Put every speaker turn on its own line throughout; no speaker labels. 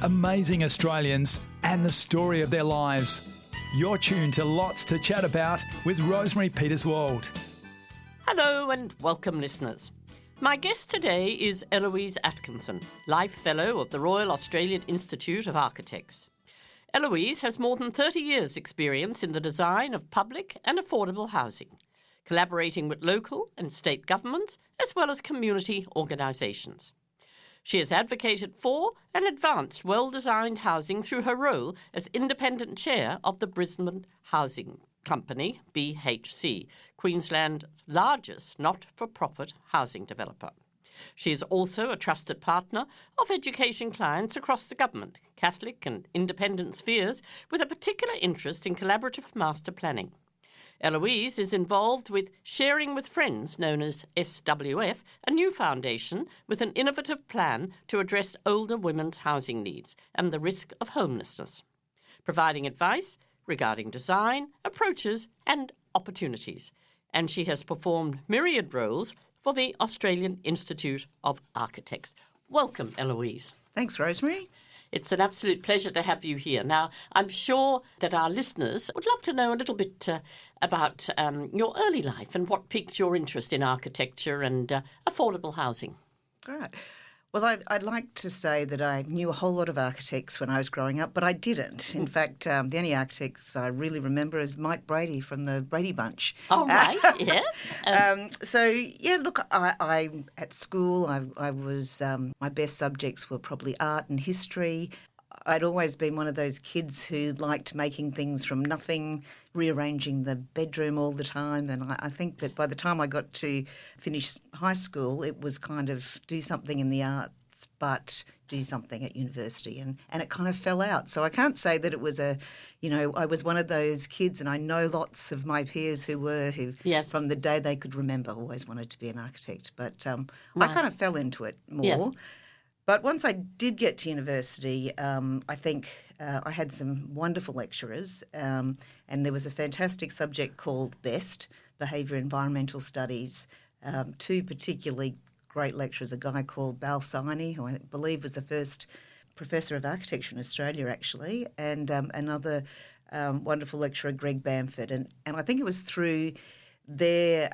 amazing Australians and the story of their lives. You're tuned to Lots to Chat About with Rosemary Peterswald.
Hello and welcome, listeners. My guest today is Eloise Atkinson, Life Fellow of the Royal Australian Institute of Architects. Eloise has more than 30 years' experience in the design of public and affordable housing, collaborating with local and state governments as well as community organisations. She has advocated for and advanced well-designed housing through her role as independent chair of the Brisbane Housing Company, BHC, Queensland's largest not-for-profit housing developer. She is also a trusted partner of education clients across the government, Catholic and independent spheres, with a particular interest in collaborative master planning. Eloise is involved with Sharing with Friends, known as SWF, a new foundation with an innovative plan to address older women's housing needs and the risk of homelessness, providing advice regarding design, approaches and opportunities. And she has performed myriad roles for the Australian Institute of Architects. Welcome, Eloise.
Thanks, Rosemary.
It's an absolute pleasure to have you here. Now, I'm sure that our listeners would love to know a little bit about your early life and what piqued your interest in architecture and affordable housing.
All right. Well, I'd like to say that I knew a whole lot of architects when I was growing up, but I didn't. In fact, the only architects I really remember is Mike Brady from the Brady Bunch.
Oh, right, yeah.
Look, I at school, I was my best subjects were probably art and history. I'd always been one of those kids who liked making things from nothing, rearranging the bedroom all the time. And I think that by the time I got to finish high school, it was kind of do something in the arts, but do something at university. And it kind of fell out. So I can't say that it was I was one of those kids, and I know lots of my peers who
yes.
from the day they could remember, always wanted to be an architect. But
Right.
I kind of fell into it more.
Yes.
But once I did get to university, I think I had some wonderful lecturers, and there was a fantastic subject called BEST, Behaviour Environmental Studies. Two particularly great lecturers, a guy called Balsani, who I believe was the first professor of architecture in Australia, actually, and another wonderful lecturer, Greg Bamford. And I think it was through their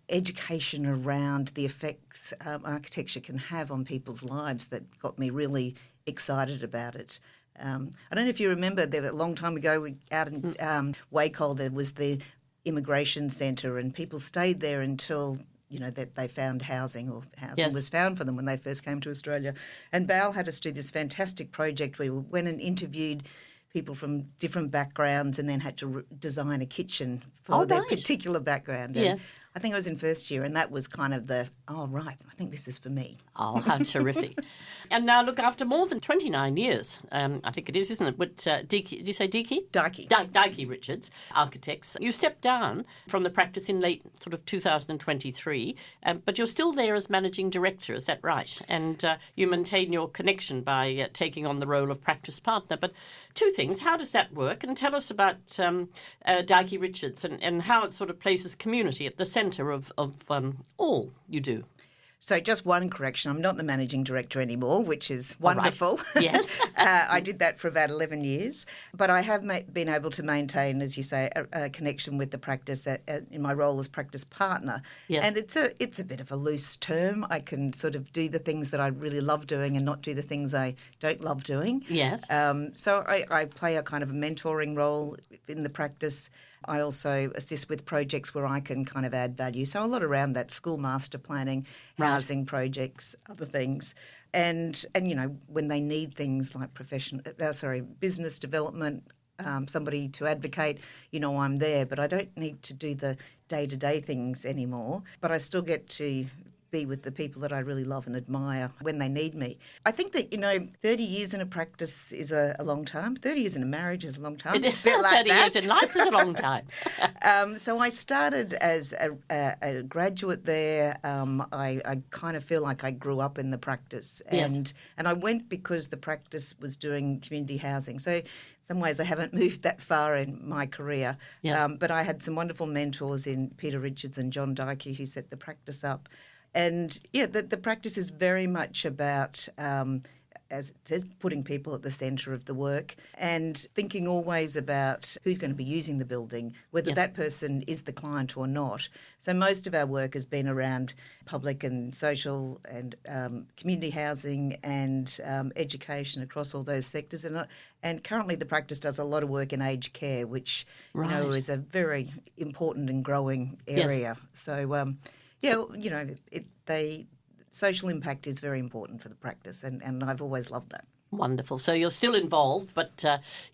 education around the effects architecture can have on people's lives that got me really excited about it. I don't know if you remember, there a long time ago, out in Wacol, there was the immigration centre, and people stayed there until that they found housing, or housing
Yes.
was found for them when they first came to Australia. And Bal had us do this fantastic project where we went and interviewed people from different backgrounds and then had to design a kitchen for their particular background. And
Yeah.
I think I was in first year, and that was kind of I think this is for me.
Oh, how terrific. And now, look, after more than 29 years, I think it is, isn't it, with Did you say Deaky?
Dikey.
Dikey Richards, architects. You stepped down from the practice in late sort of 2023, but you're still there as managing director, is that right? And you maintain your connection by taking on the role of practice partner. But two things, how does that work? And tell us about Dikey Richards and how it sort of places community at the centre of all you do.
So just one correction, I'm not the managing director anymore, which is wonderful.
Right. Yes.
I did that for about 11 years, but I have been able to maintain, as you say, a connection with the practice in my role as practice partner.
Yes.
And it's a bit of a loose term. I can sort of do the things that I really love doing and not do the things I don't love doing.
Yes.
So I play a kind of a mentoring role in the practice. I also assist with projects where I can kind of add value. So a lot around that, school master planning, housing projects, other things. And when they need things like business development, somebody to advocate, I'm there. But I don't need to do the day-to-day things anymore. But I still get to be with the people that I really love and admire when they need me. I think that, 30 years in a practice is a long time. 30 years in a marriage is a long time.
It's a bit like 30 years in life is a long time.
So I started as a graduate there. I kind of feel like I grew up in the practice. And I went because the practice was doing community housing. So in some ways I haven't moved that far in my career. But I had some wonderful mentors in Peter Richards and John Dikey who set the practice up. And, the practice is very much about as it says, putting people at the centre of the work and thinking always about who's going to be using the building, whether that person is the client or not. So most of our work has been around public and social and community housing and education across all those sectors. And currently the practice does a lot of work in aged care, which is a very important and growing area. So, social impact is very important for the practice, and I've always loved that.
Wonderful. So you're still involved, but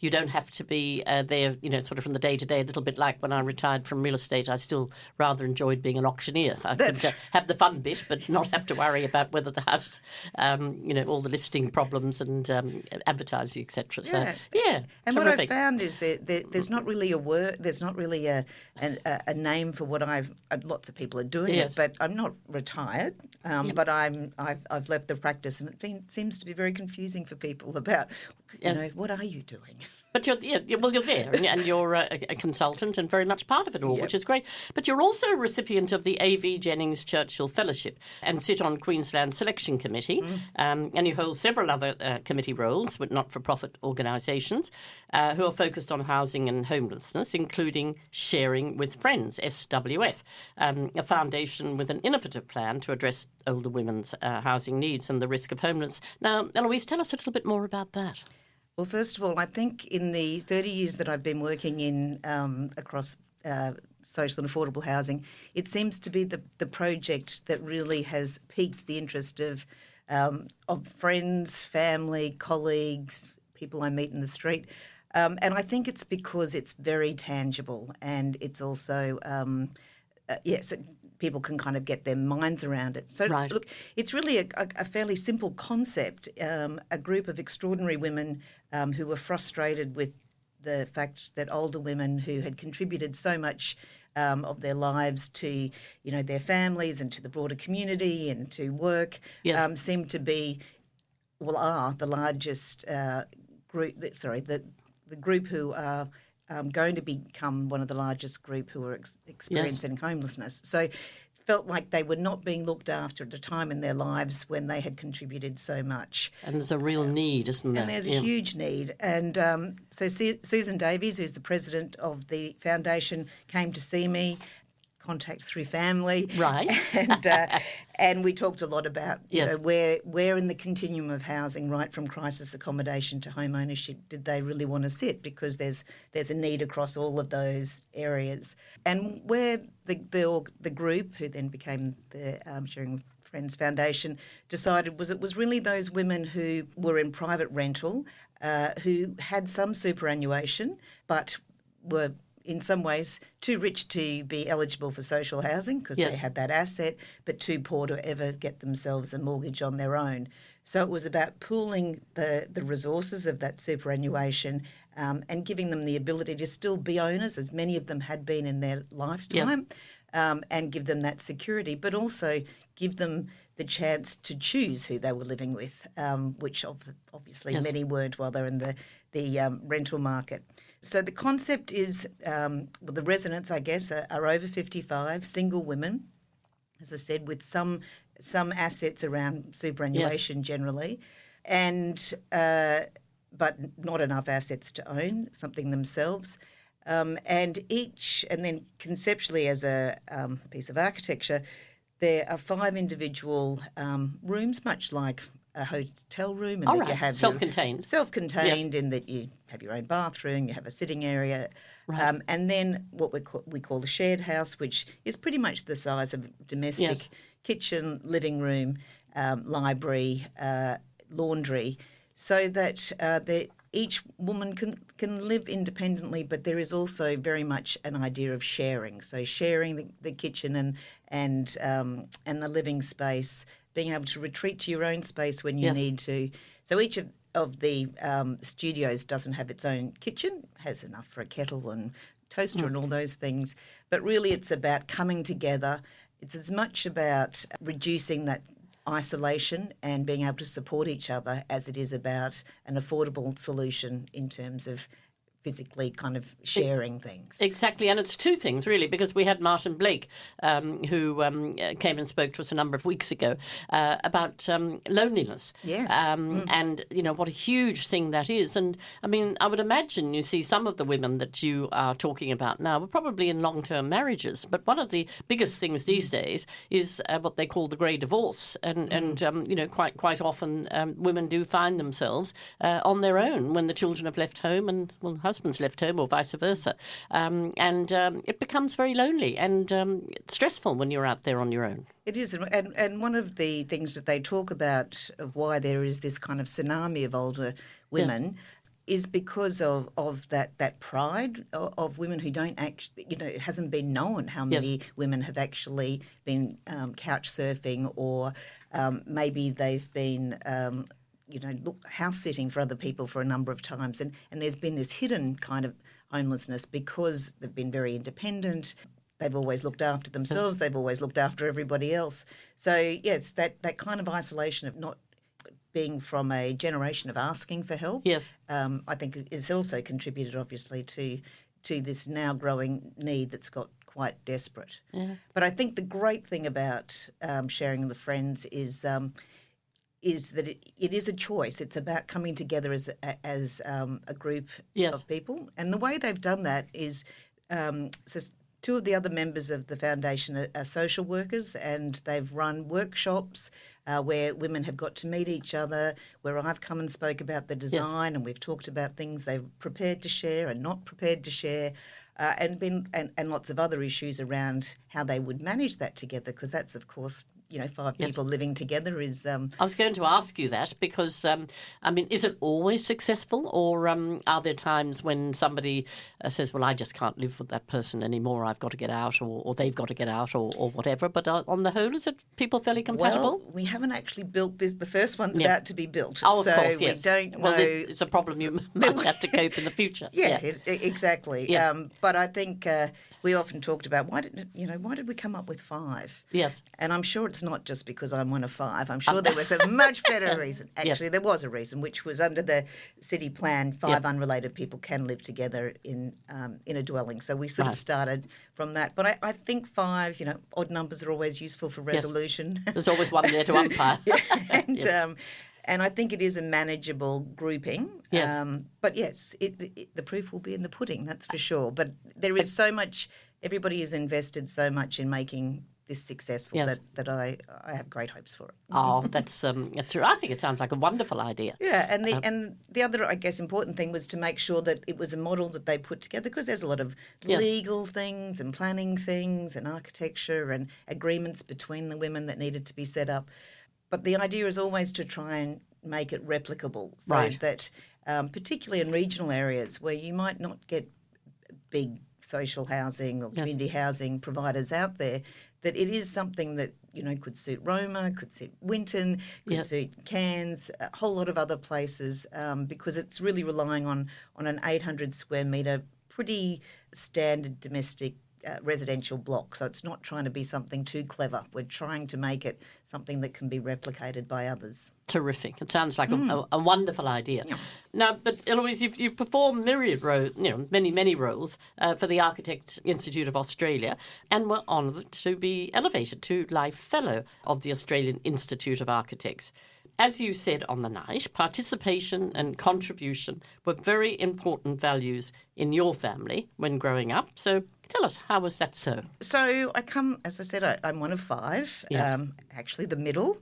you don't have to be there, sort of from the day to day, a little bit like when I retired from real estate. I still rather enjoyed being an auctioneer. I could have the fun bit, but not have to worry about whether the house, all the listing problems and advertising, etc. So,
And
terrific.
what I've found is that there's not really a word, there's not really a name for what lots of people are doing it, but I'm not retired, but I've left the practice, and it seems to be very confusing for people about, what are you doing?
But you're there, and you're a consultant and very much part of it all, which is great. But you're also a recipient of the A.V. Jennings Churchill Fellowship and sit on Queensland Selection Committee, and you hold several other committee roles with not-for-profit organisations who are focused on housing and homelessness, including Sharing with Friends, SWF, a foundation with an innovative plan to address older women's housing needs and the risk of homelessness. Now, Eloise, tell us a little bit more about that.
Well, first of all, I think in the 30 years that I've been working in across social and affordable housing, it seems to be the project that really has piqued the interest of friends, family, colleagues, people I meet in the street. And I think it's because it's very tangible, and it's also, people can kind of get their minds around it. So, look, it's really a fairly simple concept. A group of extraordinary women who were frustrated with the fact that older women who had contributed so much of their lives to, their families and to the broader community and to work seem to be, are the largest group, the group who are going to become one of the largest group who are experiencing homelessness. So felt like they were not being looked after at a time in their lives when they had contributed so much.
And there's a real need, isn't there?
And there's a huge need. And so Susan Davies, who's the president of the foundation, came to see me, contact through family.
Right.
And we talked a lot about where in the continuum of housing, right from crisis accommodation to home ownership, did they really want to sit? Because there's a need across all of those areas. And where the group, who then became the Sharing with Friends Foundation, decided it was really those women who were in private rental, who had some superannuation, but were in some ways too rich to be eligible for social housing because they had that asset, but too poor to ever get themselves a mortgage on their own. So it was about pooling the resources of that superannuation and giving them the ability to still be owners, as many of them had been in their lifetime, and give them that security, but also give them the chance to choose who they were living with, which obviously many weren't while they're in the rental market. So the concept is, the residents, I guess, are over 55, single women, as I said, with some assets around superannuation generally, and but not enough assets to own something themselves. And then conceptually as a piece of architecture, there are 5 individual rooms, much like a hotel room, and that you have self-contained in that you have your own bathroom, you have a sitting area, and then what we call a shared house, which is pretty much the size of a domestic kitchen, living room, library, laundry, so that each woman can live independently, but there is also very much an idea of sharing. So sharing the kitchen and the living space, being able to retreat to your own space when you need to. So each of the studios doesn't have its own kitchen, has enough for a kettle and toaster and all those things. But really it's about coming together. It's as much about reducing that isolation and being able to support each other as it is about an affordable solution in terms of physically kind of sharing things.
Exactly, and it's two things really, because we had Martin Blake, who came and spoke to us a number of weeks ago about loneliness.
Yes.
And what a huge thing that is. And I mean, I would imagine you see some of the women that you are talking about now were probably in long-term marriages. But one of the biggest things these days is what they call the grey divorce, and quite often women do find themselves on their own when the children have left home and husband's left home, or vice versa, and it becomes very lonely and stressful when you're out there on your own.
It is, and one of the things that they talk about of why there is this kind of tsunami of older women is because of that pride of women who don't actually, it hasn't been known how many women have actually been couch surfing, or maybe they've been house sitting for other people for a number of times. And there's been this hidden kind of homelessness because they've been very independent. They've always looked after themselves. They've always looked after everybody else. So, it's that kind of isolation of not being from a generation of asking for help.
Yes.
I think it's also contributed, obviously, to this now growing need that's got quite desperate.
Yeah.
But I think the great thing about sharing with friends is that it is a choice. It's about coming together as a group of people. And the way they've done that is so two of the other members of the foundation are social workers, and they've run workshops where women have got to meet each other, where I've come and spoke about the design, and we've talked about things they're prepared to share and not prepared to share, and lots of other issues around how they would manage that together, because that's, of course, 5 people living together is...
I was going to ask you that because, is it always successful, or are there times when somebody says, well, I just can't live with that person anymore, I've got to get out, or they've got to get out, or whatever, but on the whole, is it people fairly compatible?
Well, we haven't actually built this. The first one's about to be built.
Oh, of course, yes.
We don't know...
Well, it's a problem you might have to cope in the future.
Exactly.
Yeah.
But I think we often talked about why did we come up with 5?
Yes.
And I'm sure it's not just because I'm one of 5. I'm sure there was a much better reason. Actually, there was a reason, which was under the city plan, 5 unrelated people can live together in a dwelling. So we sort of started from that. But I think 5, odd numbers are always useful for resolution.
Yes. There's always one there to umpire.
And I think it is a manageable grouping.
Yes.
But yes, the proof will be in the pudding, that's for sure. But there is so much, everybody has invested so much in making this successful that I have great hopes for it.
Oh, that's true. I think it sounds like a wonderful idea.
Yeah, and the other, I guess, important thing was to make sure that it was a model that they put together, because there's a lot of legal things and planning things and architecture and agreements between the women that needed to be set up. But the idea is always to try and make it replicable, so that particularly in regional areas where you might not get big social housing or community housing providers out there, that it is something that, could suit Roma, could suit Winton, could suit Cairns, a whole lot of other places, because it's really relying on an 800 square metre, pretty standard domestic residential block. So it's not trying to be something too clever. We're trying to make it something that can be replicated by others.
Terrific. It sounds like a wonderful idea. Yeah. Now, but Eloise, you've performed myriad roles, many roles for the Architects Institute of Australia, and were honoured to be elevated to Life Fellow of the Australian Institute of Architects. As you said on the night, participation and contribution were very important values in your family when growing up. So tell us, how was that so?
So as I said, I'm one of 5, actually the middle,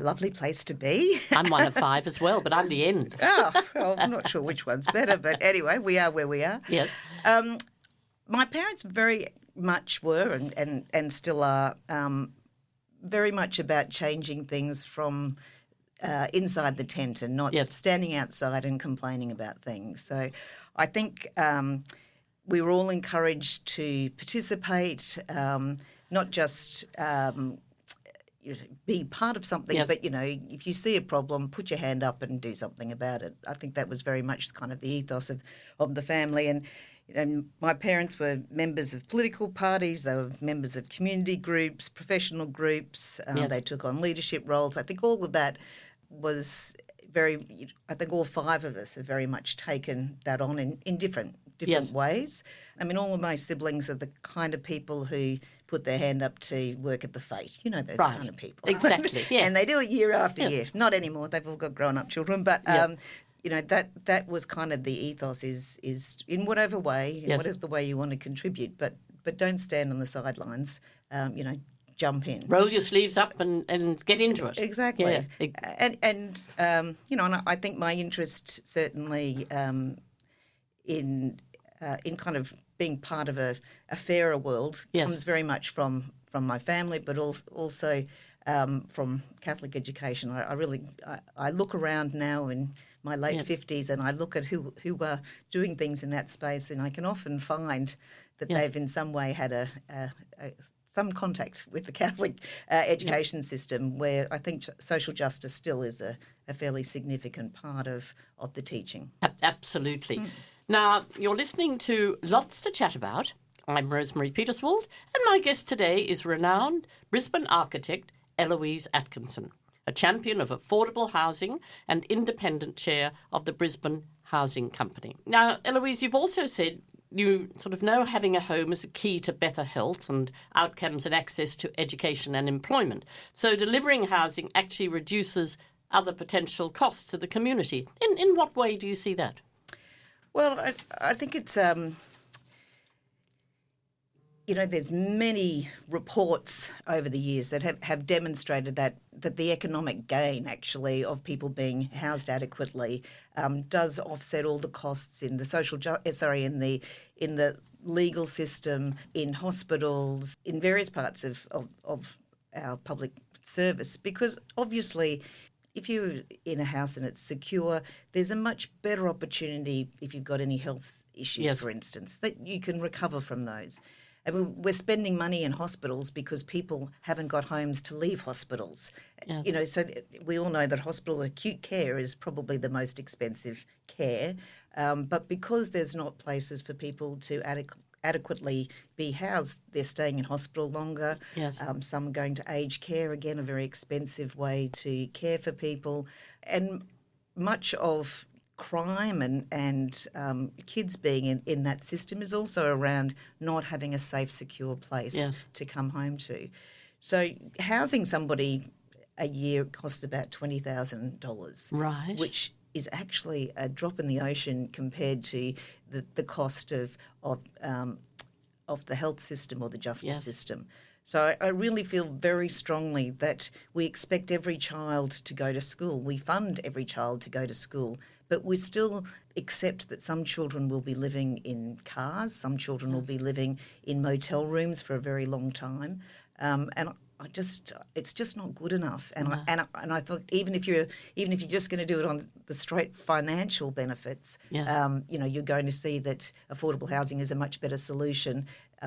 lovely place to be.
I'm one of 5 as well, but I'm the end.
Well, I'm not sure which one's better, but anyway, we are where we are.
Yes.
My parents very much were and still are very much about changing things from inside the tent and not standing outside and complaining about things. So I think we were all encouraged to participate, not just be part of something, but, if you see a problem, put your hand up and do something about it. I think that was very much kind of the ethos of the family. And my parents were members of political parties, they were members of community groups, professional groups, they took on leadership roles. I think all of that was I think all five of us have very much taken that on in different
Yes.
ways. I mean, all of my siblings are the kind of people who put their hand up to work at the fete. You know, those
Right.
kind of people.
Exactly, yeah.
And they do it year after
Yeah.
year. Not anymore. They've all got grown-up children. But,
Yeah.
you know, that was kind of the ethos is in whatever way, in
Yes.
whatever the way you want to contribute. But don't stand on the sidelines, you know, jump in.
Roll your sleeves up and get into it.
Exactly.
Yeah.
And you know, and I think my interest certainly in kind of being part of a fairer world
Yes.
comes very much from my family, but also from Catholic education. I look around now in my late 50s and I look at who are doing things in that space, and I can often find that
Yes.
they've in some way had some contact with the Catholic education system, where I think social justice still is a fairly significant part of the teaching.
Absolutely. Now, you're listening to Lots to Chat About. I'm Rosemary Peterswald, and my guest today is renowned Brisbane architect Eloise Atkinson, a champion of affordable housing and independent chair of the Brisbane Housing Company. Now, Eloise, you've also said you sort of know having a home is a key to better health and outcomes and access to education and employment. So delivering housing actually reduces other potential costs to the community. In what way do you see that?
Well, I think it's, you know, there's many reports over the years that have demonstrated that the economic gain actually of people being housed adequately does offset all the costs in the in the legal system, in hospitals, in various parts of our public service, because obviously, if you're in a house and it's secure, there's a much better opportunity if you've got any health issues,
Yes.
for instance, that you can recover from those. And we're spending money in hospitals because people haven't got homes to leave hospitals.
Yeah.
You know, so we all know that hospital acute care is probably the most expensive care. But because there's not places for people to adequately be housed, they're staying in hospital longer.
Yes.
Some are going to aged care, again, a very expensive way to care for people. And much of crime and kids being in that system is also around not having a safe, secure place
Yes.
to come home to. So housing somebody a year costs about $20,000,
Right.
which is actually a drop in the ocean compared to the cost of the health system or the justice
Yes.
system. So I really feel very strongly that we expect every child to go to school. We fund every child to go to school, but we still accept that some children will be living in cars, some children will be living in motel rooms for a very long time, and it's just not good enough. And I thought even if you're just going to do it on the straight financial benefits,
Yes.
you know, you're going to see that affordable housing is a much better solution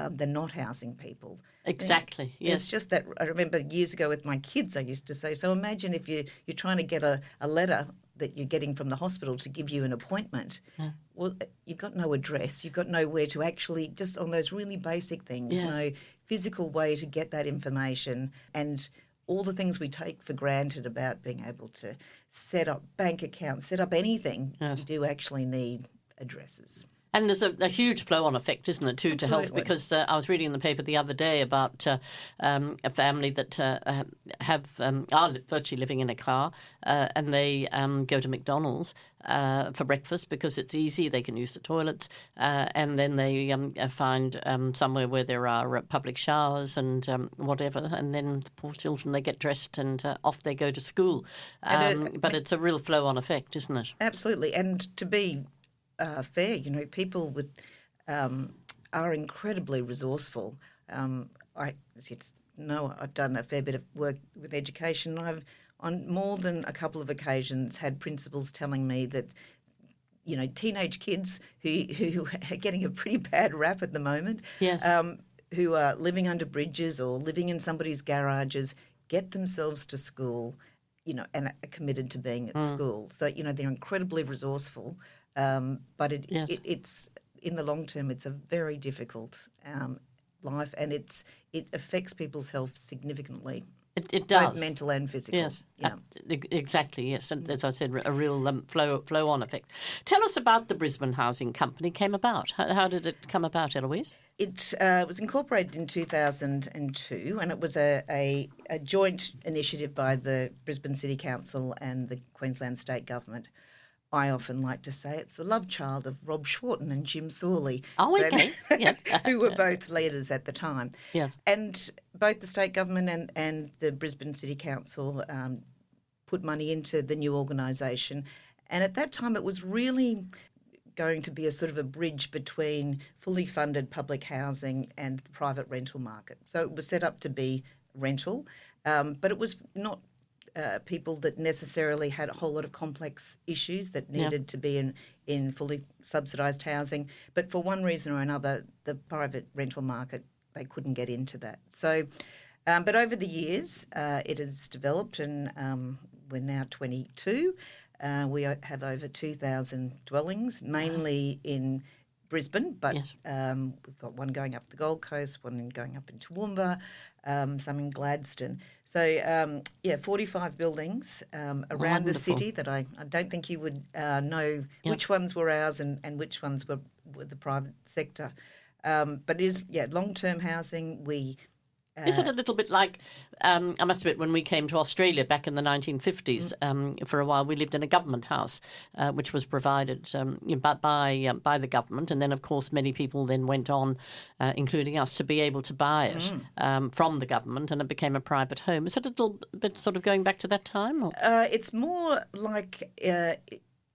than not housing people.
Exactly. Yes.
It's just that I remember years ago with my kids, I used to say, so imagine if you're trying to get a letter that you're getting from the hospital to give you an appointment.
Yeah.
Well, you've got no address. You've got nowhere to actually, just on those really basic things,
Yes.
no physical way to get that information, and all the things we take for granted about being able to set up bank accounts, set up anything,
Yes.
you do actually need addresses.
And there's a huge flow-on effect, isn't it, too, to health?
Absolutely.
Because I was reading in the paper the other day about a family that are virtually living in a car, and they go to McDonald's for breakfast because it's easy. They can use the toilets, and then they find somewhere where there are public showers and whatever. And then the poor children, they get dressed and off they go to school. But it's a real flow-on effect, isn't it?
Absolutely. And to be fair, you know, people are incredibly resourceful. I've done a fair bit of work with education. I've, on more than a couple of occasions, had principals telling me that, you know, teenage kids who are getting a pretty bad rap at the moment,
Yes.
who are living under bridges or living in somebody's garages, get themselves to school, you know, and are committed to being at school. So, you know, they're incredibly resourceful. But it's in the long term, it's a very difficult life, and it affects people's health significantly.
It does.
Both mental and physical.
Yes,
Yeah.
exactly, yes. And as I said, a real flow-on effect. Tell us about the Brisbane Housing Company came about. How did it come about, Eloise?
It was incorporated in 2002, and it was a joint initiative by the Brisbane City Council and the Queensland State Government. I often like to say it's the love child of Rob Shorten and Jim Sawley, who were both leaders at the time.
Yes.
And both the state government and the Brisbane City Council put money into the new organisation. And at that time it was really going to be a sort of a bridge between fully funded public housing and the private rental market. So it was set up to be rental, but it was not people that necessarily had a whole lot of complex issues that needed to be in fully subsidised housing. But for one reason or another, the private rental market, they couldn't get into that. So, but over the years, it has developed, and we're now 22. We have over 2,000 dwellings, mainly in Brisbane, but we've got one going up the Gold Coast, one going up in Toowoomba, some in Gladstone. So, 45 buildings around the city that I don't think you would know which ones were ours and which ones were the private sector. But it is, long-term housing.
Is it a little bit like, I must admit, when we came to Australia back in the 1950s, for a while we lived in a government house, which was provided by the government. And then, of course, many people then went on, including us, to be able to buy it from the government, and it became a private home. Is it a little bit sort of going back to that time? Or?
It's more like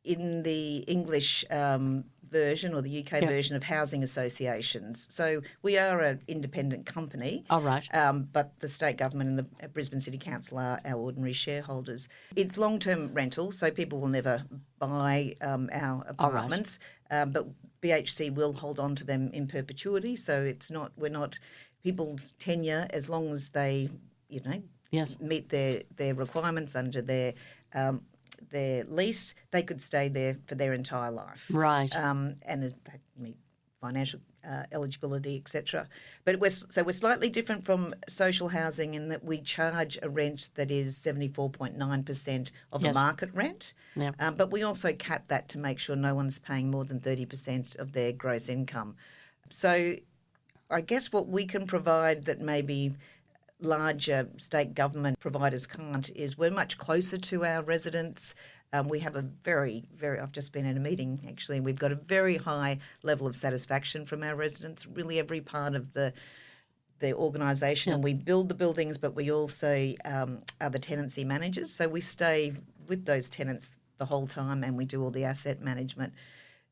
in the English version or the UK version of housing associations. So we are an independent company.
Oh, right.
But the state government and the Brisbane City Council are our ordinary shareholders. It's long-term rental, so people will never buy our apartments. But BHC will hold on to them in perpetuity. So we're not people's tenure as long as they, meet their requirements under their lease, they could stay there for their entire life.
Right.
And they meet financial eligibility, etc. But we're slightly different from social housing in that we charge a rent that is 74.9% of a market rent.
Yeah.
But we also cap that to make sure no one's paying more than 30% of their gross income. So I guess what we can provide that maybe larger state government providers can't is we're much closer to our residents. We have a very, very, I've just been in a meeting actually, we've got a very high level of satisfaction from our residents, really every part of the organisation. And we build the buildings, but we also are the tenancy managers. So we stay with those tenants the whole time and we do all the asset management.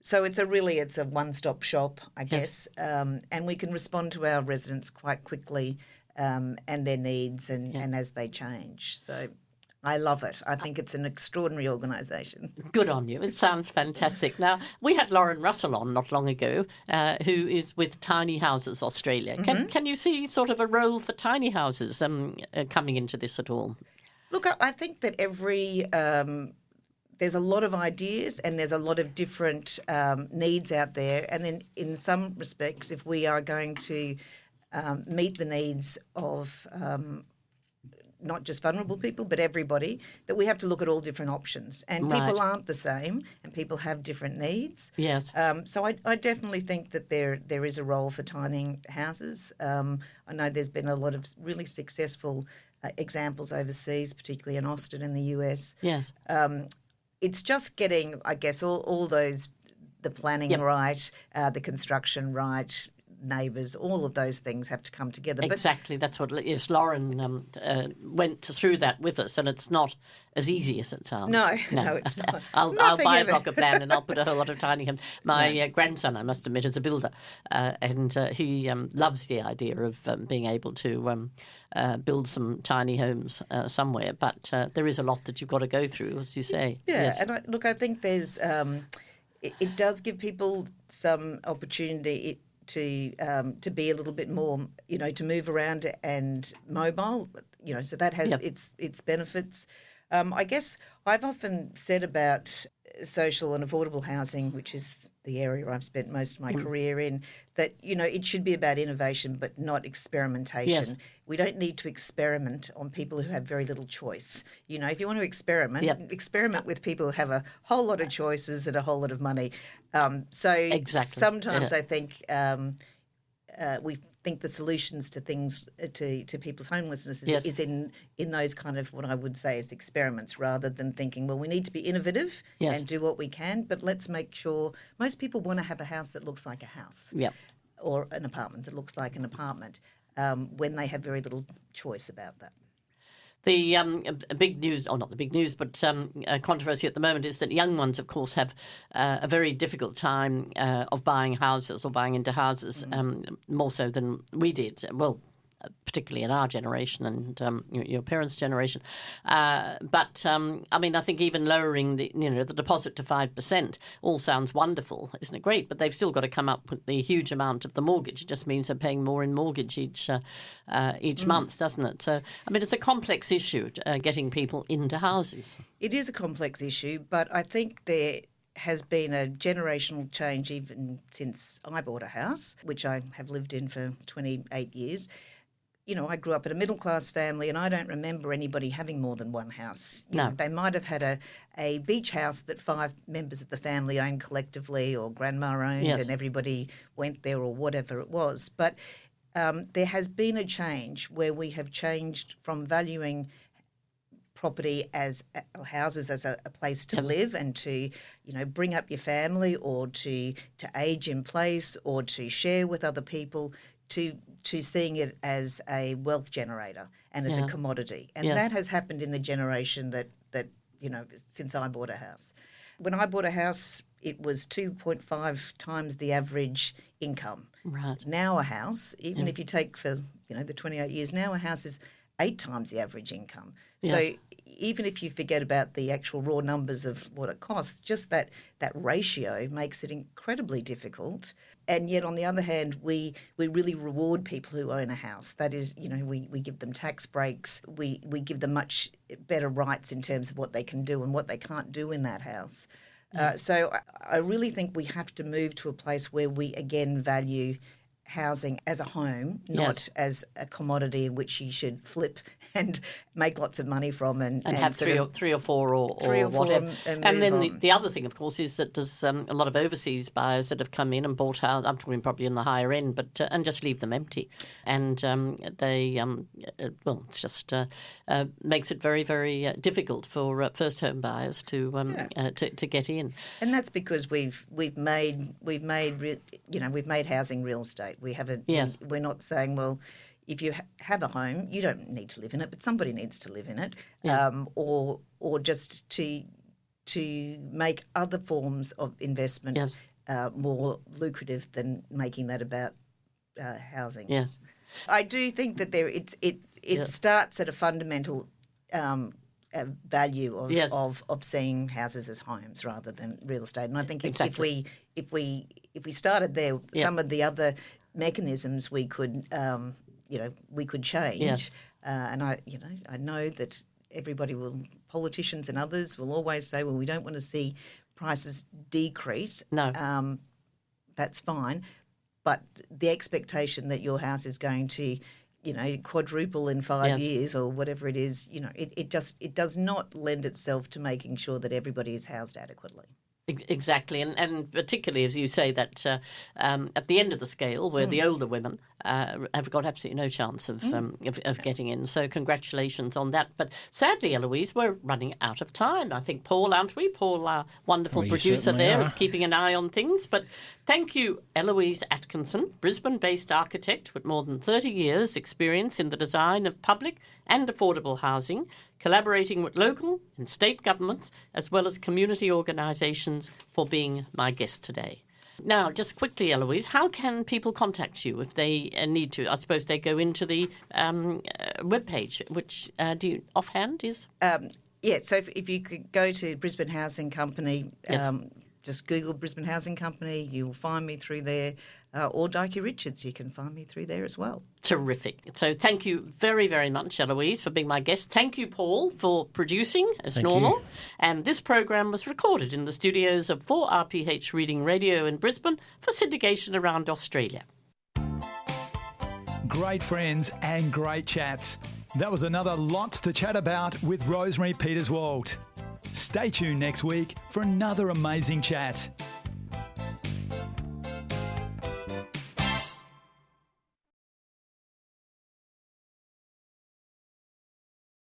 So it's a one-stop shop, I guess, and we can respond to our residents quite quickly and their needs and as they change. So I love it. I think it's an extraordinary organisation.
Good on you. It sounds fantastic. Now, we had Lauren Russell on not long ago, who is with Tiny Houses Australia. Can you see sort of a role for tiny houses coming into this at all?
Look, I think that there's a lot of ideas and there's a lot of different needs out there. And then in some respects, if we are going to meet the needs of not just vulnerable people, but everybody, that we have to look at all different options. And people aren't the same and people have different needs.
Yes.
So I definitely think that there is a role for tiny houses. I know there's been a lot of really successful examples overseas, particularly in Austin in the US.
Yes.
It's just getting, I guess, all those, the planning right, the construction right, neighbours, all of those things have to come together.
Exactly, that's what it is. Lauren went through that with us, and it's not as easy as it sounds.
No, it's not.
I'll buy a block of land and I'll put a whole lot of tiny homes. My grandson, I must admit, is a builder, and he loves the idea of being able to build some tiny homes somewhere. But there is a lot that you've got to go through, as you say.
Yeah,
yes.
and I think there's it does give people some opportunity to be a little bit more, to move around and mobile, so that has its benefits. I guess I've often said about social and affordable housing, which is the area I've spent most of my career in, that, it should be about innovation but not experimentation.
Yes.
We don't need to experiment on people who have very little choice. If you want to experiment, experiment with people who have a whole lot of choices and a whole lot of money.
Exactly.
Sometimes I think we think the solutions to things, to people's homelessness is in those kind of what I would say is experiments, rather than thinking, well, we need to be innovative and do what we can, but let's make sure most people want to have a house that looks like a house or an apartment that looks like an apartment when they have very little choice about that.
The big news, or not the big news, but controversy at the moment is that young ones, of course, have a very difficult time of buying houses or buying into houses, more so than we did. Well, particularly in our generation and your parents' generation. But I think even lowering the deposit to 5% all sounds wonderful, isn't it great? But they've still got to come up with the huge amount of the mortgage. It just means they're paying more in mortgage each month, doesn't it? So, it's a complex issue, getting people into houses.
It is a complex issue, but I think there has been a generational change even since I bought a house, which I have lived in for 28 years. I grew up in a middle-class family, and I don't remember anybody having more than one house. They might have had a beach house that 5 members of the family owned collectively, or grandma owned, and everybody went there, or whatever it was. But there has been a change where we have changed from valuing property or houses as a place to live and to, bring up your family, or to age in place, or to share with other people, to seeing it as a wealth generator and as a commodity. And that has happened in the generation that since I bought a house. When I bought a house, it was 2.5 times the average income.
Right.
Now a house, even if you take for the 28 years, now a house is 8 times the average income. So even if you forget about the actual raw numbers of what it costs, just that ratio makes it incredibly difficult. And yet, on the other hand, we really reward people who own a house. That is, we give them tax breaks. We give them much better rights in terms of what they can do and what they can't do in that house. So I really think we have to move to a place where we, again, value housing as a home, not as a commodity in which you should flip and make lots of money from and
have three or four or whatever. And then the other thing, of course, is that there's a lot of overseas buyers that have come in and bought houses. I'm talking probably in the higher end, but and just leave them empty, and they it's just makes it very, very difficult for first home buyers to get in.
And that's because we've made housing real estate. We haven't.
Yes.
We're not saying, well, if you have a home, you don't need to live in it, but somebody needs to live in it, or just to make other forms of investment more lucrative than making that about housing.
Yes,
I do think that it starts at a fundamental value of seeing houses as homes rather than real estate. And I think if we started there, some of the other mechanisms we could change.
Yes.
And I know that politicians and others will always say, well, we don't want to see prices decrease.
No.
That's fine. But the expectation that your house is going to, quadruple in 5 years or whatever it is, it does not lend itself to making sure that everybody is housed adequately.
Exactly, and particularly as you say that at the end of the scale, where the older women have got absolutely no chance of getting in. So congratulations on that. But sadly, Eloise, we're running out of time. I think Paul, aren't we? Paul, our wonderful producer there, is keeping an eye on things. But thank you, Eloise Atkinson, Brisbane-based architect with more than 30 years' experience in the design of public and affordable housing, collaborating with local and state governments as well as community organisations, for being my guest today. Now, just quickly, Eloise, how can people contact you if they need to? I suppose they go into the webpage, which do you offhand is?
So if you could go to Brisbane Housing Company, just Google Brisbane Housing Company, you'll find me through there. or Dikey Richards. You can find me through there as well.
Terrific. So thank you very, very much, Eloise, for being my guest. Thank you, Paul, for producing as normal. And this program was recorded in the studios of 4RPH Reading Radio in Brisbane for syndication around Australia.
Great friends and great chats. That was another Lots to Chat About with Rosemary Peterswald. Stay tuned next week for another amazing chat.